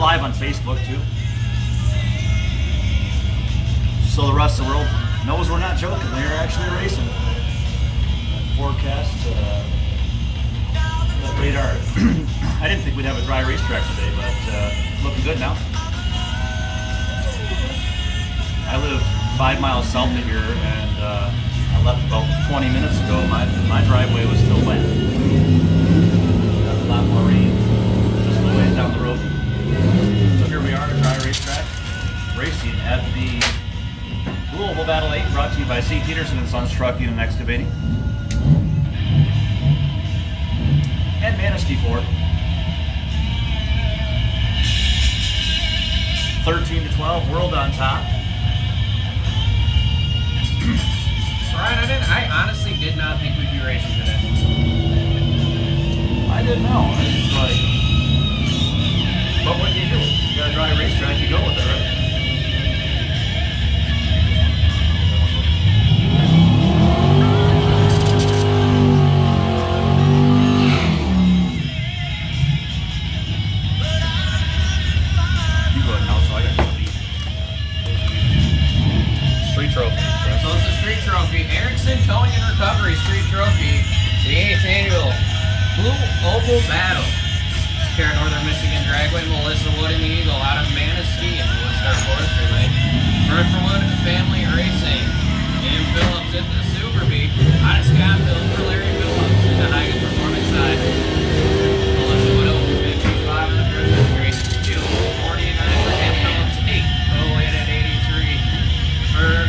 live on Facebook too. So the rest of the world knows we're not joking. We are actually racing. Forecast, radar. I didn't think we'd have a dry racetrack today, but looking good now. I live 5 miles south of here, and I left about 20 minutes ago. My driveway was still wet. Got a lot more rain just a little ways down the road. So here we are at a dry racetrack, racing at the Louisville Battle 8, brought to you by C. Peterson and Sons Trucking and Excavating. And Manistee Ford. 13-12, World on top. Ryan, I honestly did not think we'd be racing today. I didn't know. It's like, but what do you do? You got a dry racetrack, you go with it, right? You go ahead now, so I got to eat. Street trophy. So it's a street trophy. Erickson Towing and Recovery Street Trophy. The 8th annual Blue Oval Battle. Here at Northern Michigan Dragway, Melissa Wood and the Eagle out of Manistee and Woodstar Forestry Lane. Vern for Wood Family Racing. Jim Phillips at the Super Bee. Out of Scottville for Larry Phillips in the highest performance side. Melissa Wood over 55 in the Christmas tree. 249 for Jim Phillips. 808 at 83 for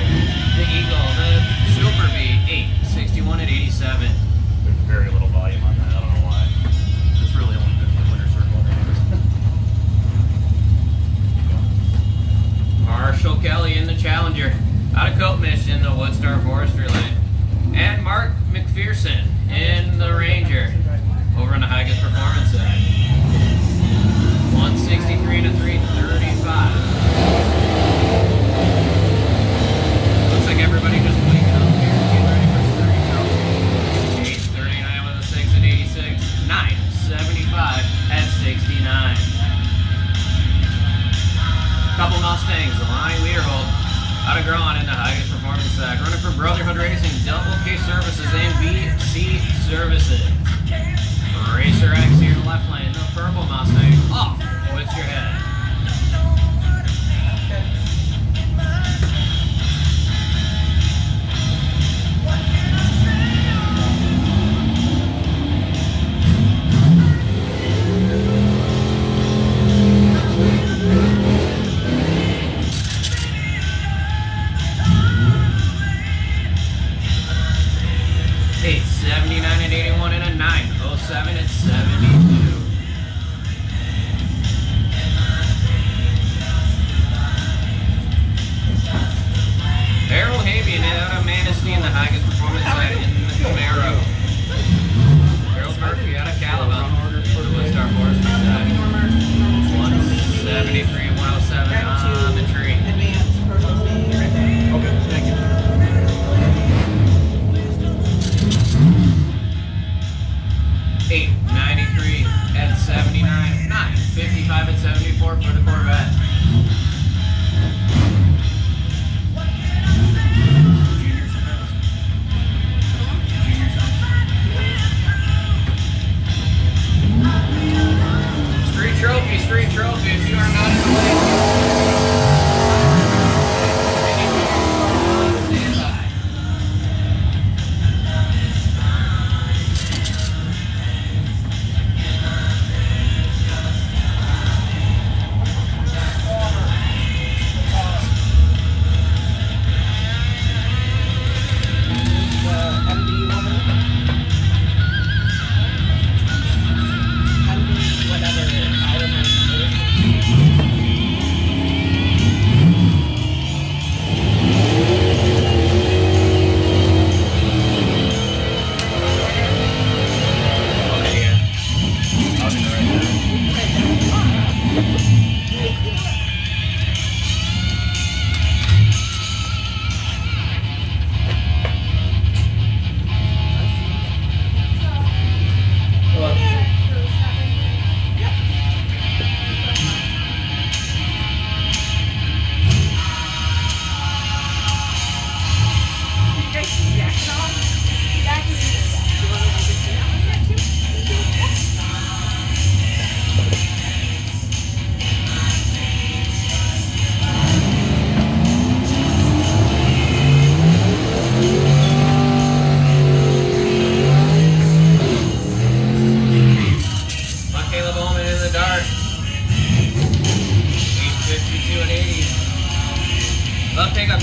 the Eagle. The Super Bee 861 at 87. There's very little volume on that. I don't know why. It's really only good for winter circle. Marshall Kelly in the Challenger. Out of Coatmish in the Woodstar Forestry Lane. And Mark McPherson in the Ranger. Over in the highest performance side. 163 to 335. Looks like everybody just waking up here, getting ready for street trophy. 839 with a 6 at 86. 975 at 69. Couple Mustangs, the line Learhold. Out of Grawn in the highest performance side. Running for Brotherhood Racing, Double K Services and BC Services. Racer X here in the left lane, the purple Mustang. Off with your head. At 81 and a 907 at 72.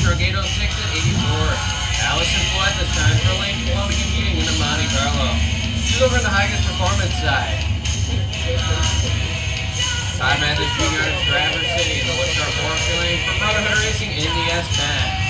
Drogato 6 at 84. Allison Flood this time for Lane Columbia competing in the Monte Carlo. She's over in the highest performance side. Todd Mathis Jr. out of Traverse City in the Woodstar Forestry Lane for Brotherhood Racing in the S10.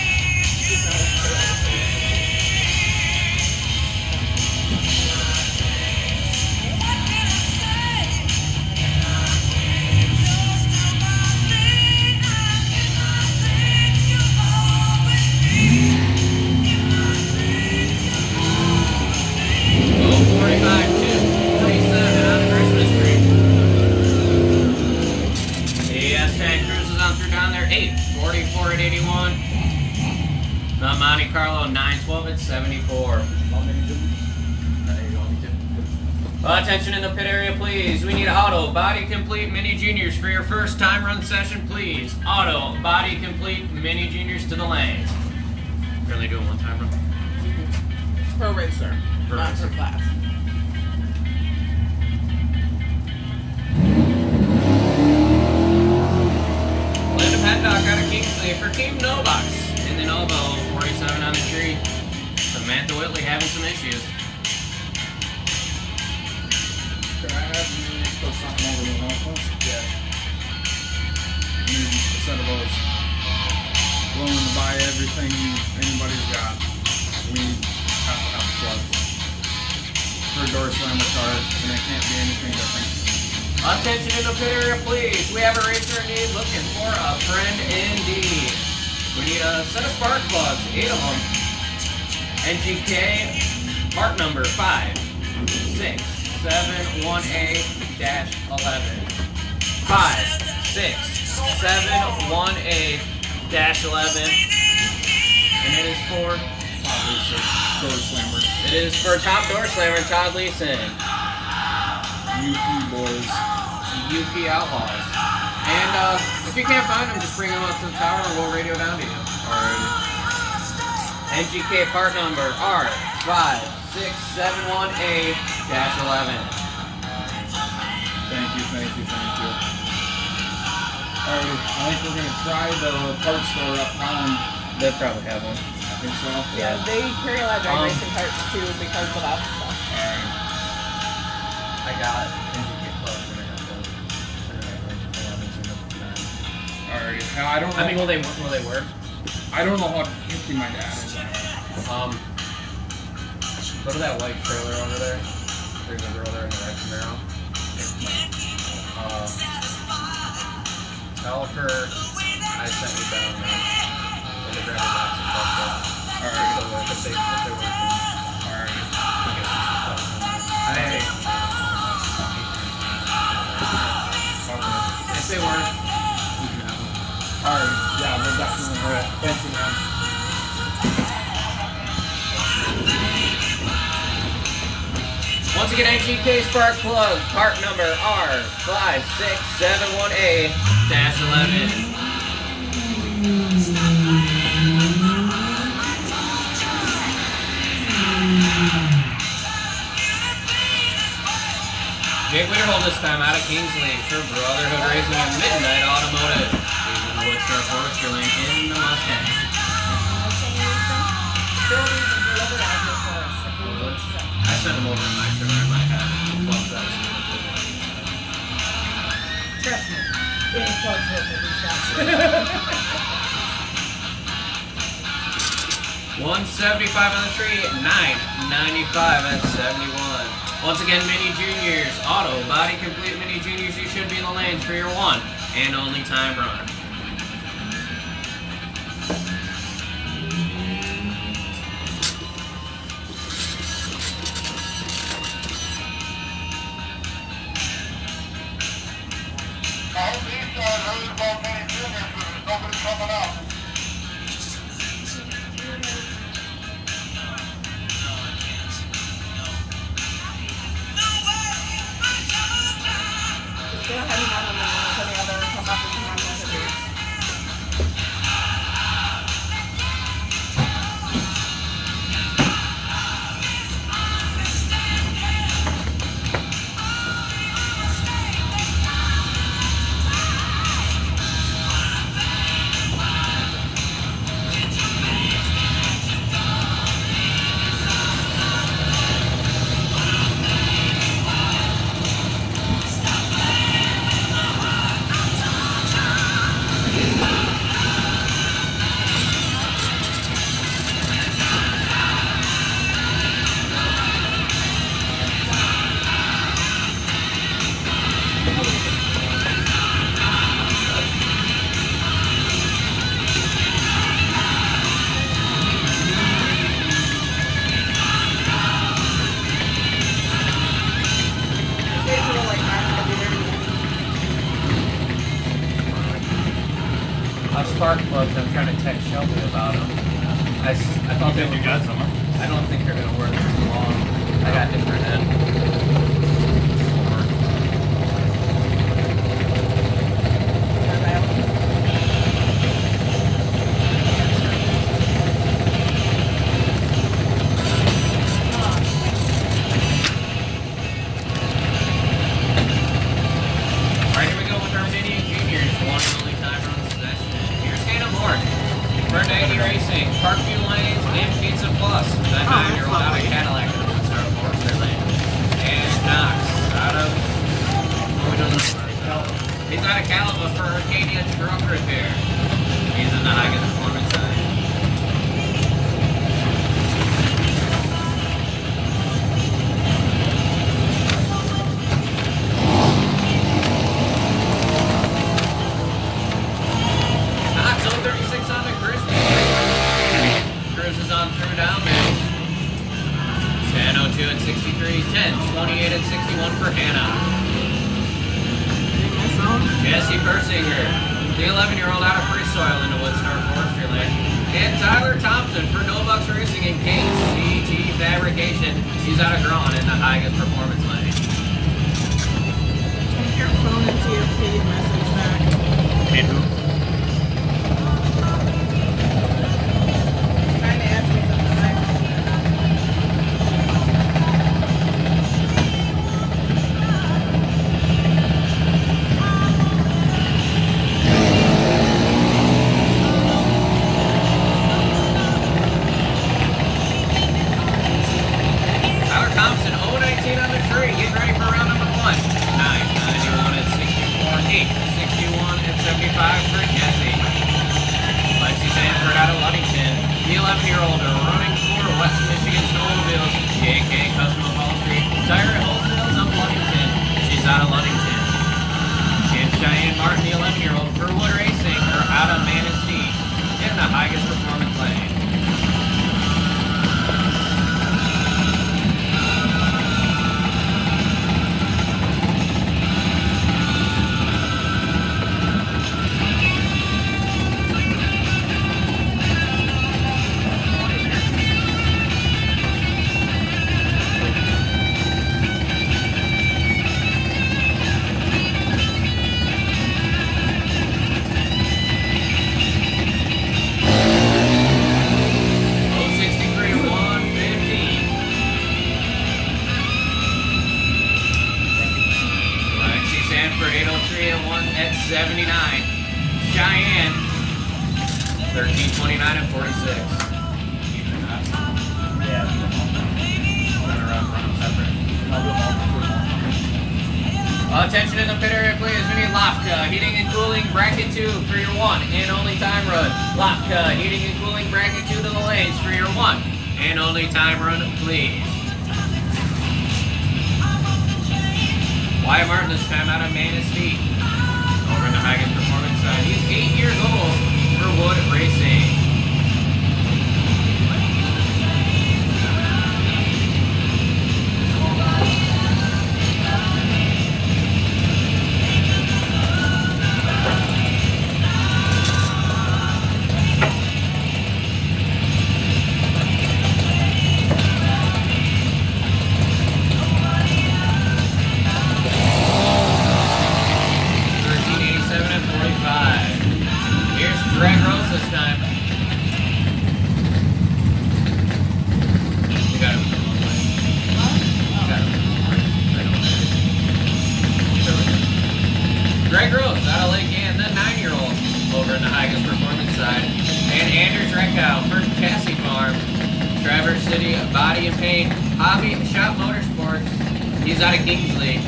Monte Carlo 912 at 74. Attention in the pit area, please. We need Auto Body Complete Mini Juniors for your first time run session, please. Auto Body Complete Mini Juniors to the lanes. You're only doing one time run? Per racer, not per class. Linda Paddock out of Kingsley for Team Nobox. In the Novo, 47 on the tree. Samantha Whitley having some issues. Can I have you put something over the nose? Yeah. A set of those. Willing to buy everything anybody's got. We have to have plugs. For door slammer cars, and it can't be anything different. Attention in the pit area, please. We have a racer in need looking for a friend indeed. We need a set of spark plugs, 8 of them. NGK, part number 56718-11. 56718-11. And it is for Door slammer. It is for top door slammer Todd Leeson. UP boys. UP Outlaws. And if you can't find them, just bring them up to the tower and we'll radio down to you. Alrighty. NGK part number R56718-11. Thank you. Alrighty, I think we're gonna try the parts store uptown. They probably have one. I think so. Yeah, they carry a lot of drag racing carts too because of that stuff. Alright. I got NGK Plus. Alrighty. Now I don't know. I mean, will they work? I don't know how picky my dad is on it. Go to that white trailer over there. There's a girl there in the red Camaro. Tell her I sent you down there. And to grab a box of stuff. Alright. So if they're working. Alright. If they weren't, Alright, yeah, we're definitely. alright. Thank you, man. Once again, NGK spark plug, part number R56718-11. Jake Winterhold this time out of Kingsley for Brotherhood Racing and Midnight Automotive. He's in the Woodstar Forestry Lane in the Mustang. I sent him over in my trailer. I might have plugs out. Trust me, any plugs work with these guys. 175 on the tree, 995 at 71. Once again, Mini Juniors, Auto Body Complete Mini Juniors, you should be in the lanes for your one and only time run. Go ahead and run them and if any other come up, we can run them. know, because I'm trying to text Shelby about them. I thought they You were. got some, huh? I don't think they're gonna work too long. I got different ends. Alright, here we go with our Mini Juniors. One and only timer on the session. Here's Hannah Moore. Bernaghi Racing, Parkview Lanes, and Pizza Plus. That 9-year-old out of Cadillac in the Star Forester Lane. And Knox out of. Oh, he doesn't know where he's out. He's out of Caliber for Arcadia Truck Repair. He's in the Hagen Performance side. Knox 036 on the Christie. Cruises on through down there. 10:02 and 63. 10:28 and 61 for Hannah. Jesse Persinger, the 11-year-old out of Free Soil into Woodstar Forestry Lane. And Tyler Thompson for No Bucks Racing and KCT Fabrication. He's out of Grawn in the Highest Performance Lane. Check your phone and see if Kate messaged back. Kate who? Trying to ask me something. Tyler Thompson, 019 on the tree, getting ready for round number 1. 9:91 and 64. 8:61 and 75 for Jesse. Lexi Sanford out of Ludington. The 11-year-old running for West Michigan Snowmobiles. J.K. Custom Upholstery. Tire and Wholesales of Ludington. She's out of Ludington. And Cheyenne Martin, the 11-year-old for Wood Racing. They're out of Manistee in the Highest Performance Lane. Lexi Sanford, 803 and 1 at 79. Cheyenne, 1329 and 46. Yeah. Run around front separate. Attention in the pit area, please. We need Lafka, heating and cooling, bracket 2 for your 1 and only time run. Lafka, heating and cooling, bracket 2 to the lanes for your 1 and only time run, please. Wyatt Martin this time out of Manistee. Over in the Highest Performance side. He's 8 years old for Wood Racing. Greg Rose this time. You got him. Greg Rose out of Lake Ann, the 9-year-old over in the Highest Performance side. And Anders Reckow for Chassis Farm. Traverse City Body and Paint. Hobby Shop Motorsports. He's out of Kingsley.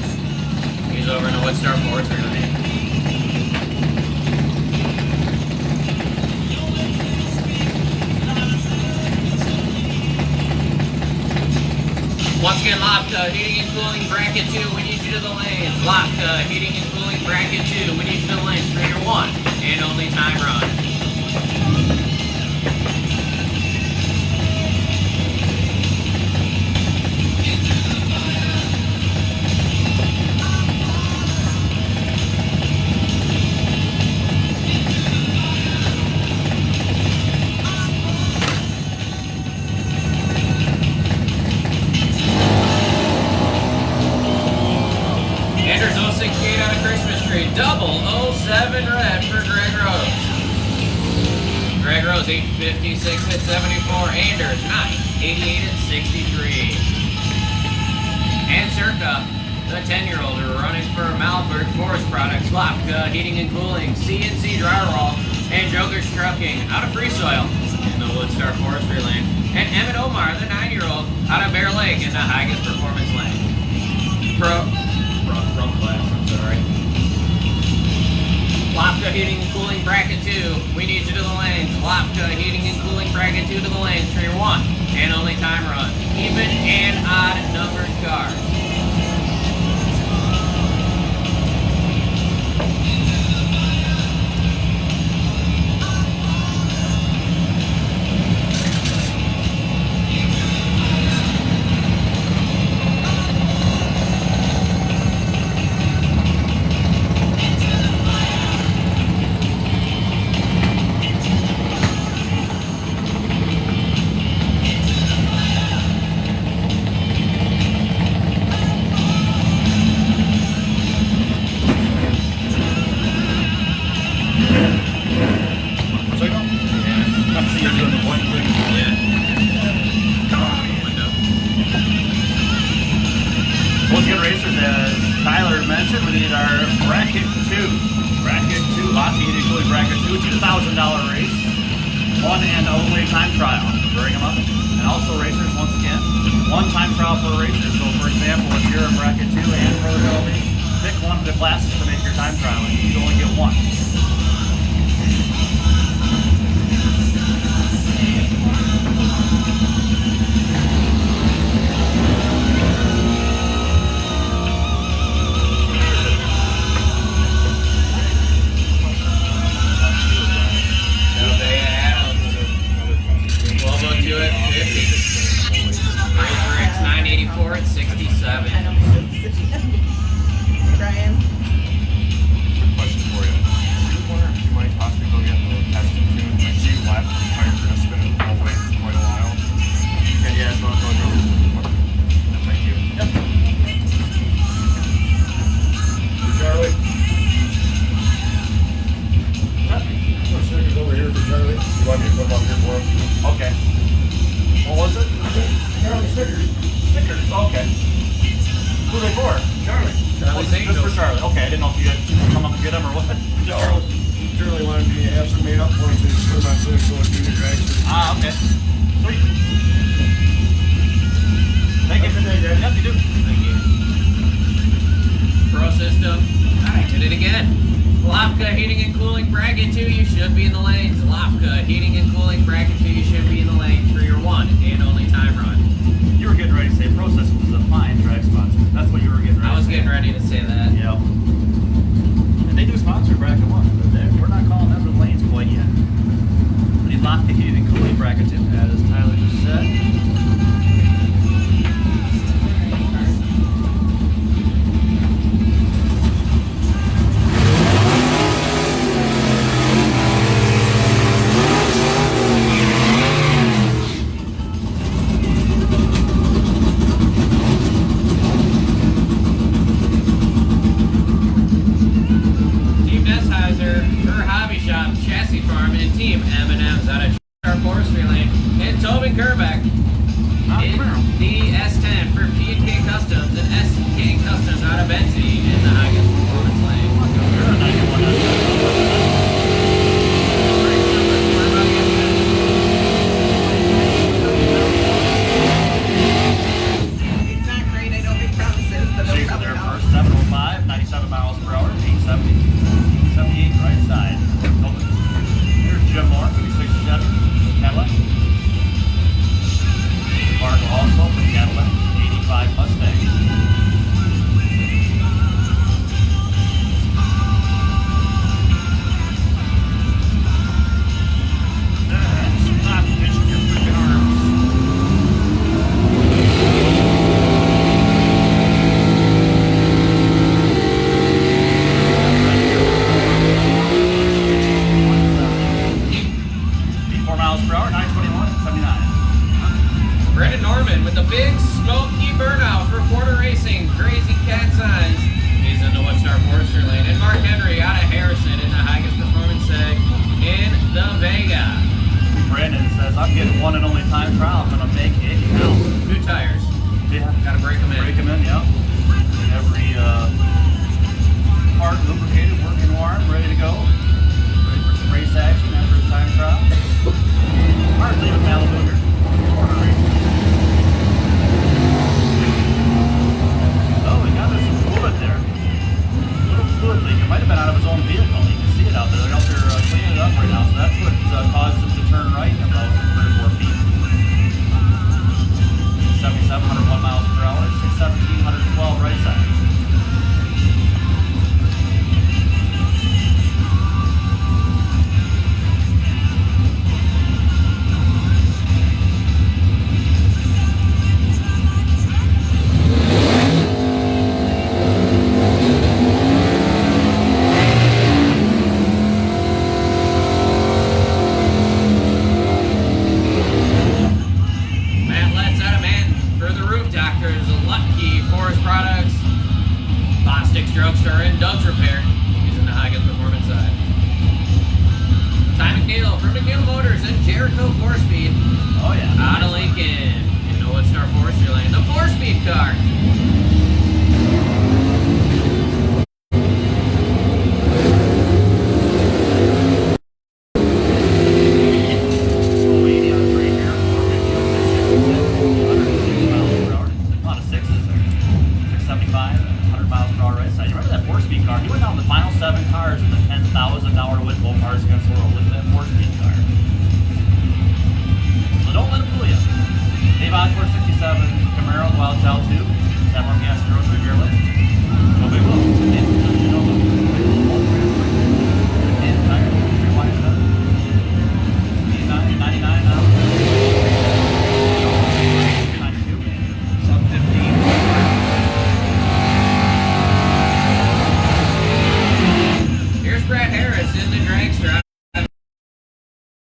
He's over in the Woodstar Forestry Lane. Once again, Lafka, heating and cooling, bracket 2, we need you to the lanes. Lafka, heating and cooling, bracket 2, we need you to the lanes for your 1 and only time run. 6 at 74. Anders, 9, 88 at 63. And Circa, the 10-year-old, are running for Malberg Forest Products, Lafka Heating and Cooling, CNC Drywall, and Joker's Trucking out of Free Soil in the Woodstar Forestry Lane. And Emmett Omar, the 9-year-old, out of Bear Lake in the Higas Performance Lane. Pro class, I'm sorry. Lafka Heating and Cooling Bracket 2, we need you to the lanes. Lafka Heating and Cooling Bracket 2 to the lanes for your one and only time run. Even and odd numbered cars. $2,000 race, one and only time trial. Bring them up. And also racers, once again, one time trial per racer. So for example, if you're in bracket 2 and Pro Derby, pick one of the classes to make your time trial and you only get one. Brian? Question for you. I was wondering if you might possibly go get a little testing tune. I see you lap the tires are spinning the whole way for quite a while. Okay, yeah, so I'll go. Thank you. Yep. Charlie? Put stickers over here for Charlie. You want me to put them up here for him? Okay. What was it? Charlie stickers. Stickers, okay. Who are they for? Charlie. Charlie's Just for Angels. Charlie. Okay, I didn't know if you had come up and get them or what. No. Charlie wanted me to have some made up for him so he could put them on so he could do the drag. Ah, okay. Sweet. Thank you. Have a good day, guys. Yep, you do. Thank you. Pro System. I did it again. Lafka Heating and Cooling Bracket 2, you should be in the lanes. Lafka Heating and Cooling Bracket 2, you should be in the lanes for your one and only time run. You were getting ready to say Pro System is a fine drag sponsor. That's what you were getting ready I was to say. getting ready to say that. Yep. And they do sponsor bracket 1, but we're not calling them the lanes quite yet. We need Lafka Heating and Cooling Bracket 2, as Tyler just said. Team Nessheiser, her hobby shop, Chassis Farm, and Team M&M's out of our forestry lane. And Tobin Kerbeck in the S10 for P&K Customs and SK Customs out of Betsy in the Highgate Performance Lane. It's not great, I don't make promises, but She's they'll there come first, 705, 97 miles per hour, 870, 78 right side. Here's Jim Moore, 367, Cadillac. Mark also from Cadillac, 85 Mustang. Stop pitching your freaking arms. Miles per hour, 921, 79. Brendan Norman with the big smoky burnout for Porter Racing, Crazy Cat Signs. He's in the Woodstar Forestry Lane. And Mark Henry out of Harrison in the Highest Performance Seg in the Vega. Brandon and says, I'm getting one and only time trial. I'm going to make it count. New tires. Yeah. Gotta break them in. Break them in, yeah. Every part lubricated, working warm, ready to go. Ready for some race action after the time trial. Hard leaving Malibu here. Corner race. Oh, we got some fluid there. A little fluid leak. It might have been out of his own vehicle. You can see it out there. They're out there cleaning it up right now. So that's what caused him to turn right about 3 or 4 feet. 7,701 miles per hour, 6,1712 right side. Matt Letts out of Manton for the Roof Doctors, Lucky Forest Products, Bostic's Drugstore, and Doug's Repair, using the Higgins Performance side. Ty McNeil from McNeil Motors and Jericho 4Speed Oh yeah. out of Lincoln in the Woodstar Forestry Lane. The 4-speed car. Oh, 80 on the three here, 450, 666, 106 miles per hour. A lot of sixes there. 675, 100 miles per hour right side. You remember that 4-speed car? He went down the final 7 cars in the $10,000 win both cars against the world with that 4-speed car. So don't let him fool you. Dave Osborne 67, Camaro, Wild Child 2, Samuel Gas and Grocery Beer List. No big wheel. You know, and tire, 3 wide stuff. 99 now. 92. Sub 15. Here's Brad Harris in the dragster. The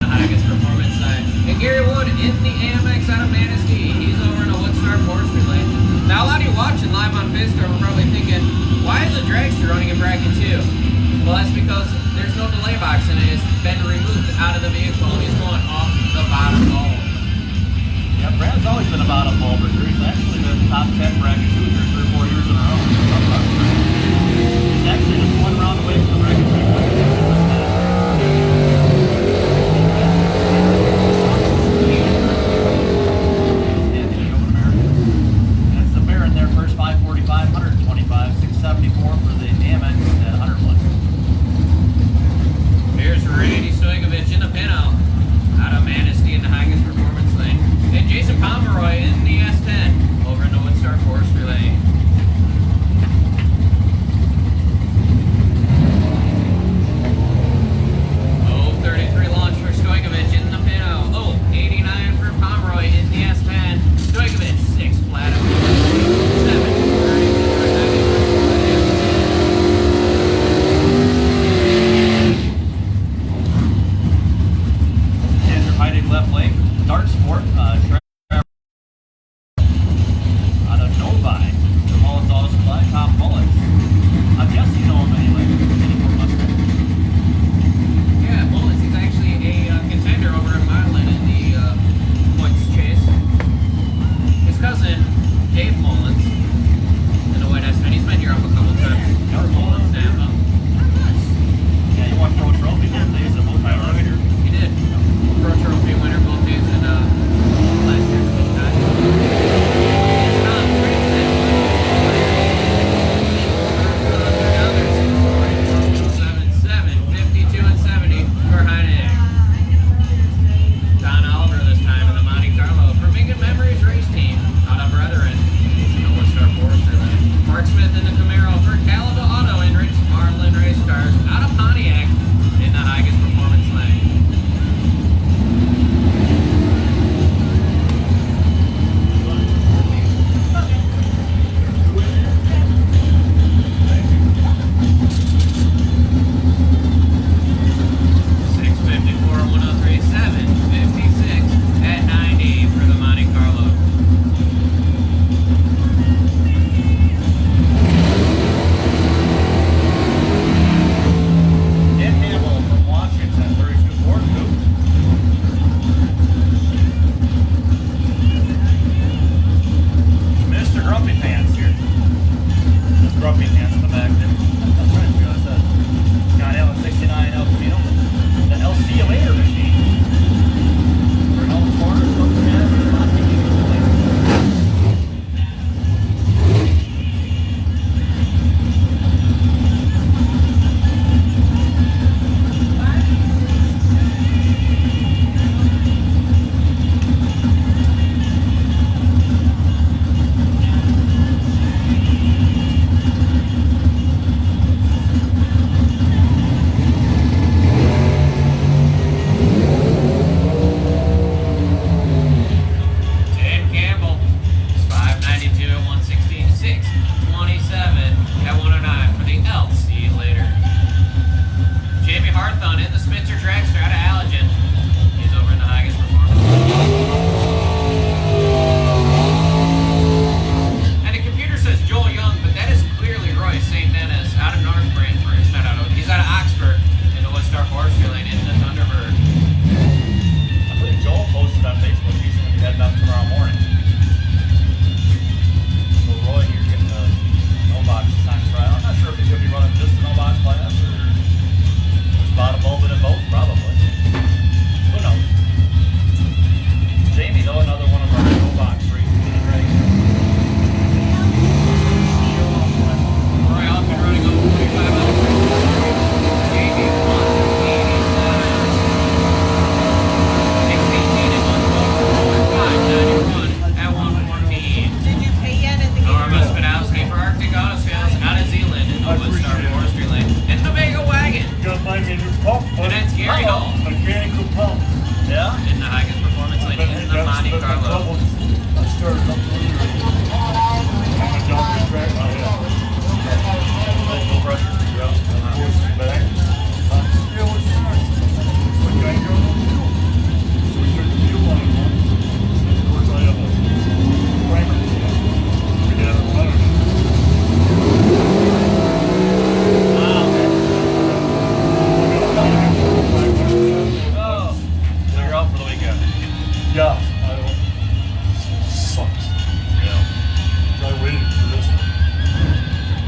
Higgins Performance side. And Gary Wood in the AMX out of Manistee. He's over in a Woodstar Forestry Lane. Now, a lot of you watching live on Facebook are probably thinking, why is the dragster running in bracket 2? Well, that's because there's no delay box in it. It's been removed out of the vehicle. He's going off the bottom bulb. Yeah, Brad's always been a bottom bulber. He's actually been top 10 bracket 2 here 3 or 4 years in a row. He's actually just 1 round away from the bracket 2. That's the Baron there, first 545, 125, 674 for the AMX at 101. Here's Randy Stoigovich in the Pinto out of Manistee in the Higgins Performance Lane. And Jason Pomeroy in the S10 over in the Woodstar Forestry Lane. Oh, 33 launch for Stoigovich in the Pinto. Oh, 89 for Pomeroy in the S10. Stoigovich, 6 flat. 7, Andrew hiding left lane. Dart Sport, out of Novi. The Mullins Auto Supply, Tom Mullins. I'm guessing you know him anyway. Any Mustang. Yeah, Mullins, he's actually a contender over in Milan in the points chase. His cousin, Dave Mullins, in the White S10, he's been here up a couple times. Never Mullins, Napa. Yeah, you won Pro Trophy both days at both times. He did. Pro Trophy winner both days in last Yeah, I don't. Sucks. Yeah. I waited for this one.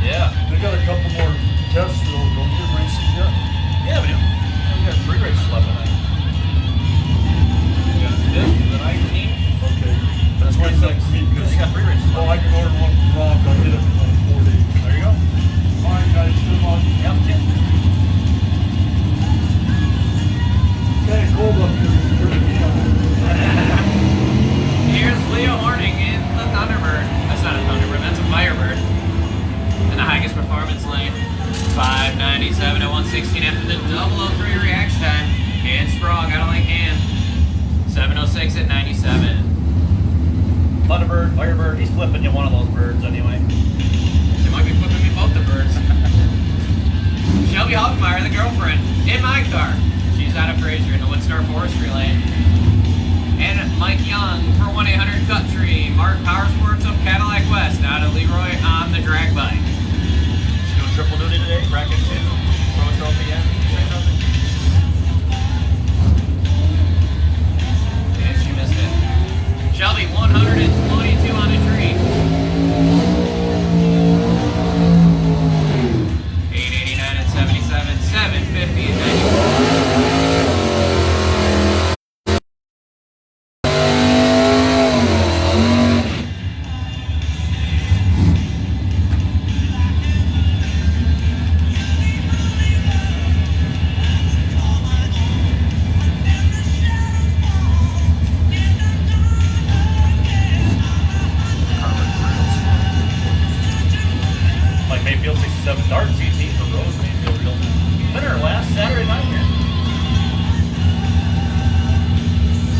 Yeah. They got a couple more tests though, don't they, races yet? Yeah, we do. We got 3 races left, I think. We got the 5th, the 19th, Okay. the That's good enough 26th. for me, Yeah, because you got 3 races well, left. I can order one from Rob, I get it in like 4 days. There you go. All right, guys, good luck. Yep, Tim. Okay, cold up here. It's pretty hot. Here's Leo Horning in the Thunderbird. That's not a Thunderbird, that's a Firebird. In the highest performance lane. 597 at 116 after the 003 reaction time. And Sprague out of lane hand. 706 at 97. Thunderbird, Firebird, he's flipping you one of those birds anyway. They might be flipping me both the birds. Shelby Hoffmeyer, the girlfriend, in my car. She's out of Fraser in the Woodstar Forestry lane. And Mike Young for 1-800-CUT-TREE. Mark Powersports of Cadillac West out of Leroy on the drag bike. She's doing triple duty today, bracket 2, pro trophy, yeah. Say something. And she missed it. Shelby 122 on a tree. 889 at 77. 750 at 94. Mike Mayfield, 67 Dart GT for Rose Mayfield Realty. Winner last Saturday night here.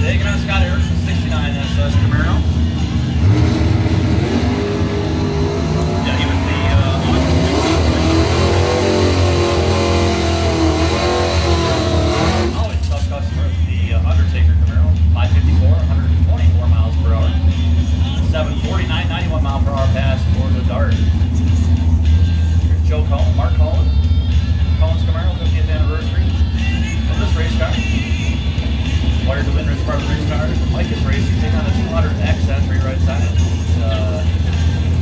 Taking on Scott Erickson, 69 SS Camaro. Yeah, he was the always a tough customer. The Undertaker Camaro, 554, 124 miles per hour. 749, 91 mile per hour pass for the Dart. Here's Joe Cullen, Mark Cullen. Cullen's Camaro, 50th anniversary of this race car. Wired to win as part of the race cars. Mike is racing, taking on the 200X, that's right side.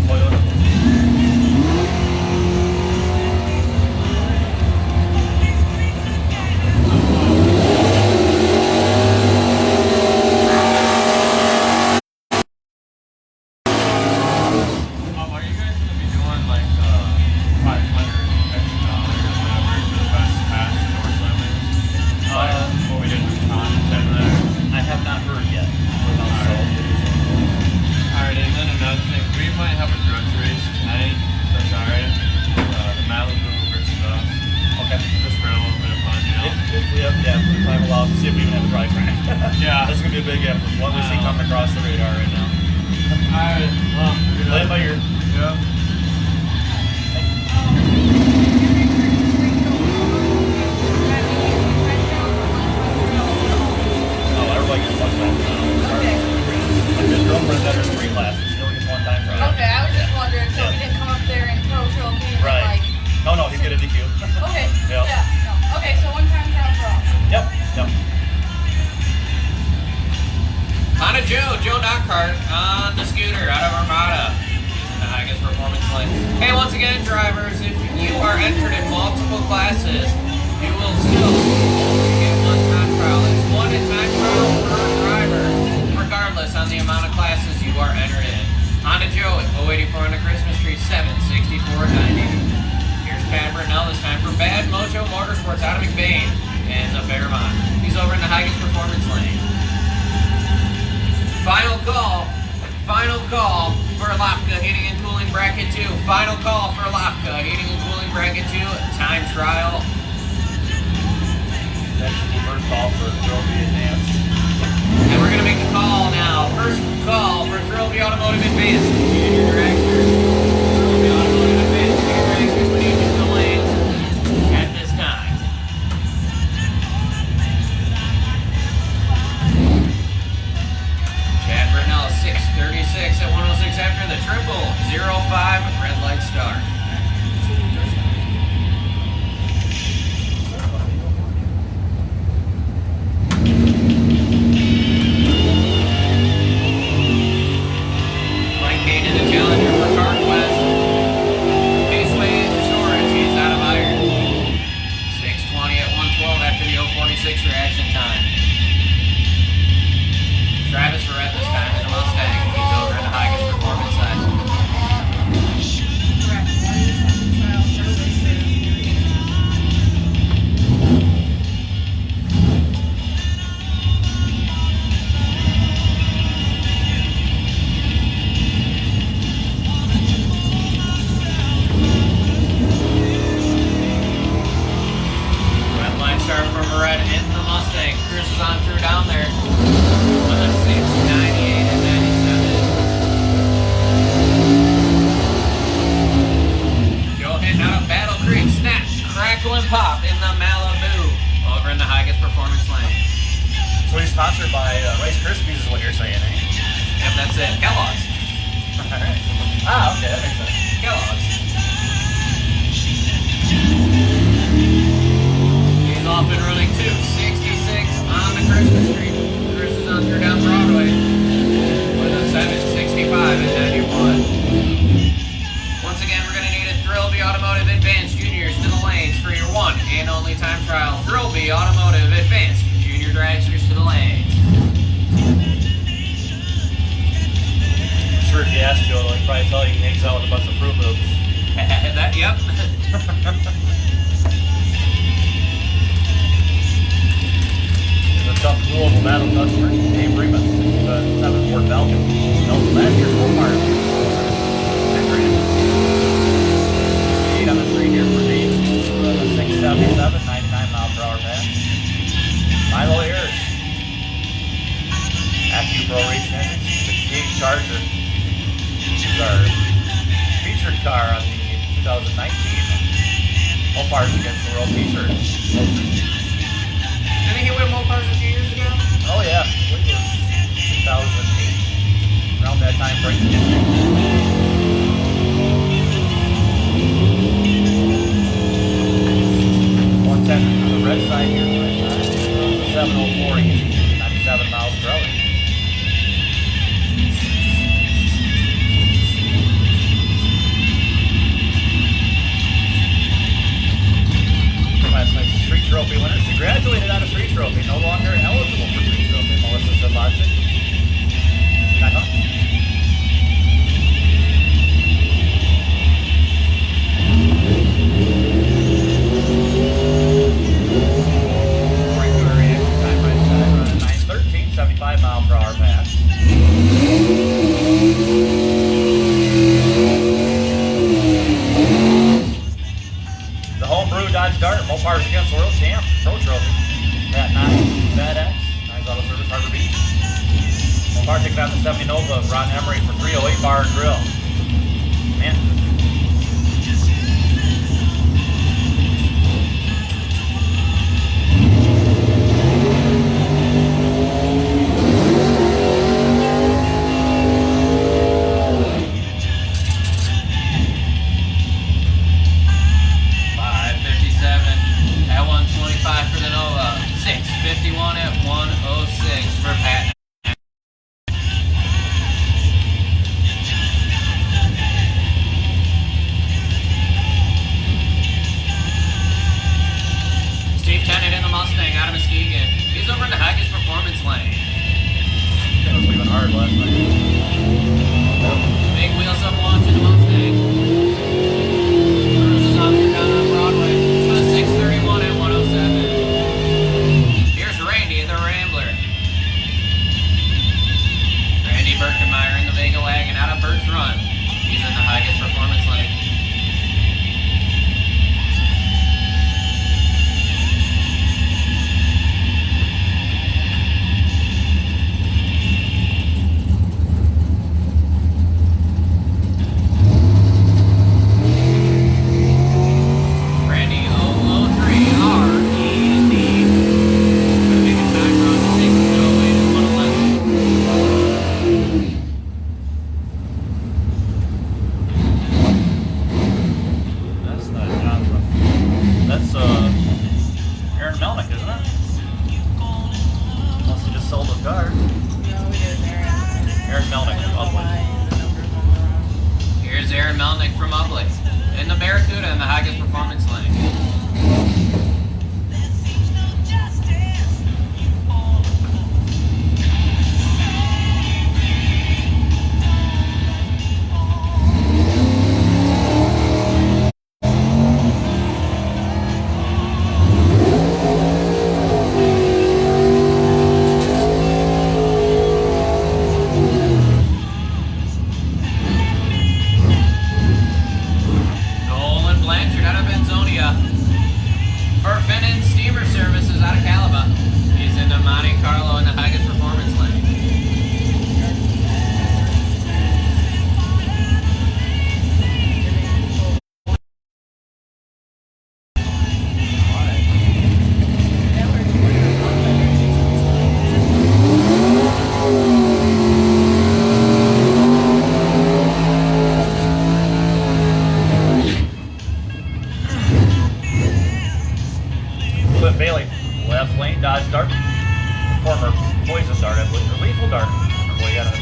Toyota. Are you guys gonna be doing like $500 extra or whatever for the best pass door slamming? Like what we did with content there. I have not heard yet. Alright, and then another thing, we might have a grudge race tonight. That's alright. The Malibu versus us. Okay. Just for a little bit of fun, you know? If we have, yeah, if time allows, see if we even have a dry track. Yeah. This is gonna be a big effort. What we see coming across the radar right now. Alright, well, Play it by ear. yeah. Oh, everybody gets one time. Like this girlfriend's got her 3 classes. She only gets one time trial. Okay, I was just wondering, so he didn't come up there and pro trophy and Right. like. No, he's getting a DQ. Okay. Yeah. Yeah. No. Okay, so one time trial for all. Yep. Yep. On a Joe Knockhart on the scooter out of Armada. Using the highest performance lane. Hey, once again, drivers, if you are entered in multiple classes, you will still get one time trial. It's one time trial per driver, regardless on the amount of classes you are entered in. On a Joe at 084 on the Christmas tree, 764.90. Here's Pat Britnell this time for Bad Mojo Motorsports out of McBain in the Fairmont. He's over in the highest performance lane. Final call for Lafka heating and cooling bracket 2. Final call for Lafka heating and cooling bracket 2. Time trial. That's the first call for Trophy Advanced. And we're going to make the call now. First call for Trophy Automotive Advanced. Junior Director. Trophy Automotive Advanced. Junior Director. Put each of the lanes at this time. Chad Britnell, 6:36 at 106 after the triple 05 red light start. that makes sense. Kellogg's. He's off and running too. 66 on the Christmas tree. Chris is on through down Broadway with a 765 and 91. Once again, we're going to need a Thrillby Automotive Advanced Juniors to the lanes for your one and only time trial. Thrillby Automotive Advanced Junior Dragsters to the lanes. I'm sure if you ask Joe, he'll probably tell you he hangs out with a bunch of Fruit Loops. That, yep. The tough Louisville battle customer, Dave Remus, 7 Ford Falcon. No, last year's full part. 10 grand. Speed on the 3 here for Dave. 677, 99 mile per hour pass. Milo Ayers. AccuPro Racing Engine, 68 Charger. This is our featured car on the 2019 Mopars Against the World t-shirts. Didn't he win Mopars a few years ago? Oh yeah, I believe it was 2008, around that time frame. 110 on the red side here, the 704 easy, 97 miles per hour. Last night's street trophy winner. She graduated out of street trophy, no longer eligible for street trophy. Melissa Sedlacek. Back up. Time right side, running 913, 75 mile per hour pass. The homebrew Dodge Dart, Mopars Against the World Champ, Pro Trophy. That 9, Bad X, Nice Auto Service, Harbor Beach. Mopar taking out the 70 Nova, Ron Emery for 308 bar and grill. Man. At 125 for the Nova. 651 at 106 for Pat. Steve Tennant in the Mustang out of Muskegon. He's over in the Haggis Performance lane. That was leaving hard last night. Big wheels up launch in the Mustang. Cruises on through down on Broadway. 631 at 107. Here's Randy, the Rambler. Randy Birkenmeyer in the Vega wagon out of Bert's Run. He's in the Haggis Performance lane.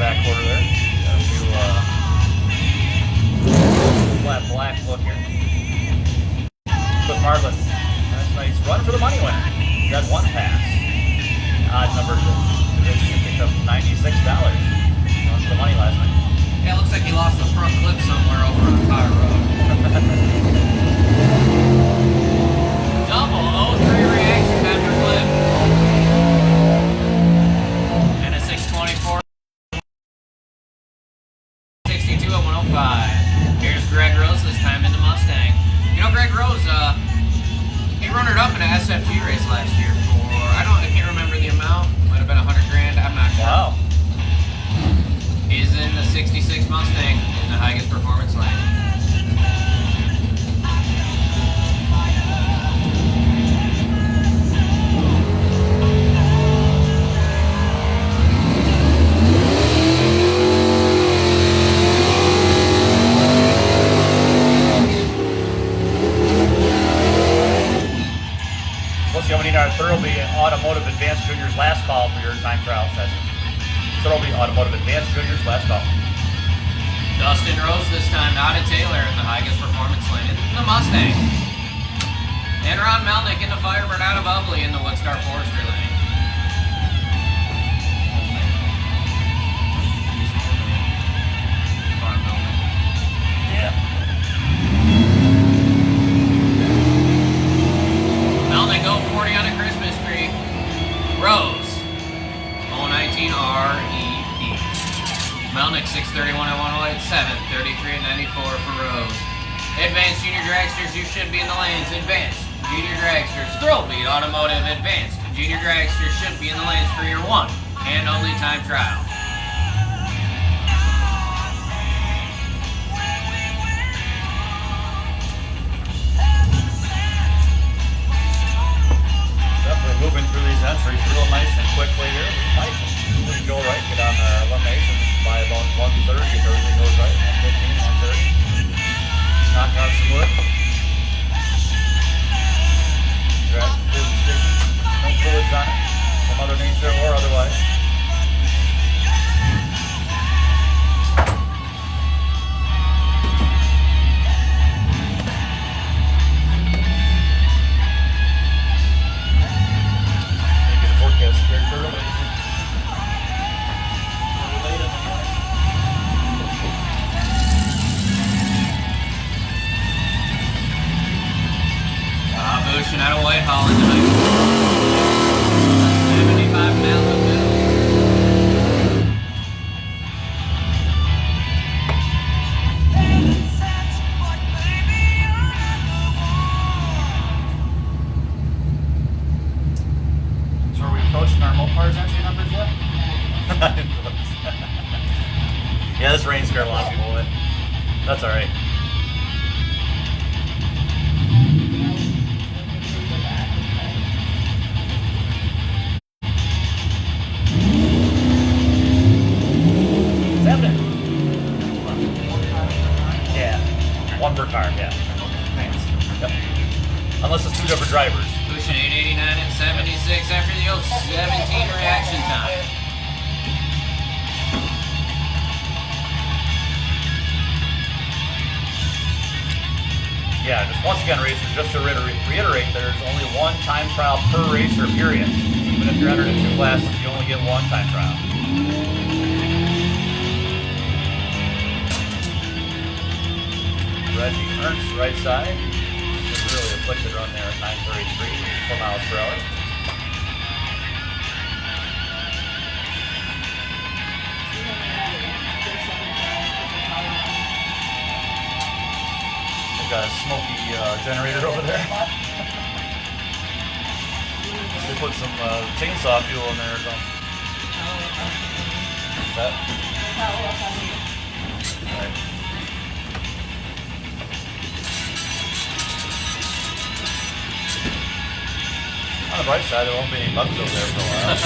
back quarter there. Got a new flat black look here. With Marlin. That's nice. Run for the money winner. Got one pass. Odd number to picked up $96. Run for the money last night. Yeah, it looks like he lost the front clip somewhere over on Tire Road. Double 0-3 reaction time for clip. And a 624. 62 at 105. Here's Greg Rose, this time in the Mustang. You know, Greg Rose, he runnered up in an SFG race last year for, I can't remember the amount. Might have been $100 grand, I'm not sure. Wow. Is in the 66 Mustang in the Higas Performance Lane. Let's see how many Thoroughby Automotive Advanced Juniors last call for your time trial session. Thoroughby Automotive Advanced Juniors last call. Dustin Rose this time, not a Taylor in the Higas Performance Lane in the Mustang. And Ron Melnick in the Firebird out of Ubley in the Woodstar Forester Lane. Yeah. Melnick 040 on a Christmas tree. Rose 019 REE. Melnick 631 at 108, 733 at 94 for Rose. Advanced Junior Dragsters, you should be in the lanes. Advanced Junior Dragsters, Thoroughby Automotive Advanced Junior Dragsters should be in the lanes for your one and only time trial. Definitely moving through these entries real nice and quickly here. Might go right, get on the eliminations by about 1:30 if everything goes right. 1:15, 1:30. Knock out some wood. Grab good and sticky. No fluids on it from Mother Nature or otherwise. Maybe the forecast scared her away. Bushin out of Whitehall in tonight. 75 Malibu. So are we approaching our Mopars entry numbers yet? Yeah, this rain scared a lot of people away. That's alright. One per car, yeah. Thanks. Yep. Unless it's two different drivers. Pushing 889 at 76 after the 017 reaction time. Yeah, just once again, racers, just to reiterate, there's only one time trial per racer, period. Even if you're entered in two classes, you only get one time trial. Reggie Ernst, right side. Just really afflicted run there at 9:33, 4 miles per hour. They've got a smoky generator over there. They put some chainsaw fuel in there or something. Is that? Right. On the bright side, there won't be any bugs over there for a while.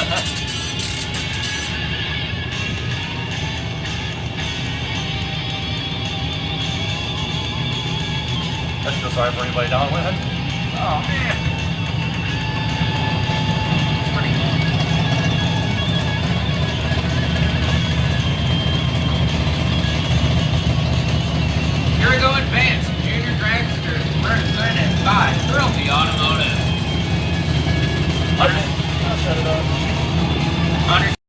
I feel sorry for anybody downwind. Oh man. Advanced Junior Dragster presented by Trophy Automotive. I'll shut it off. 100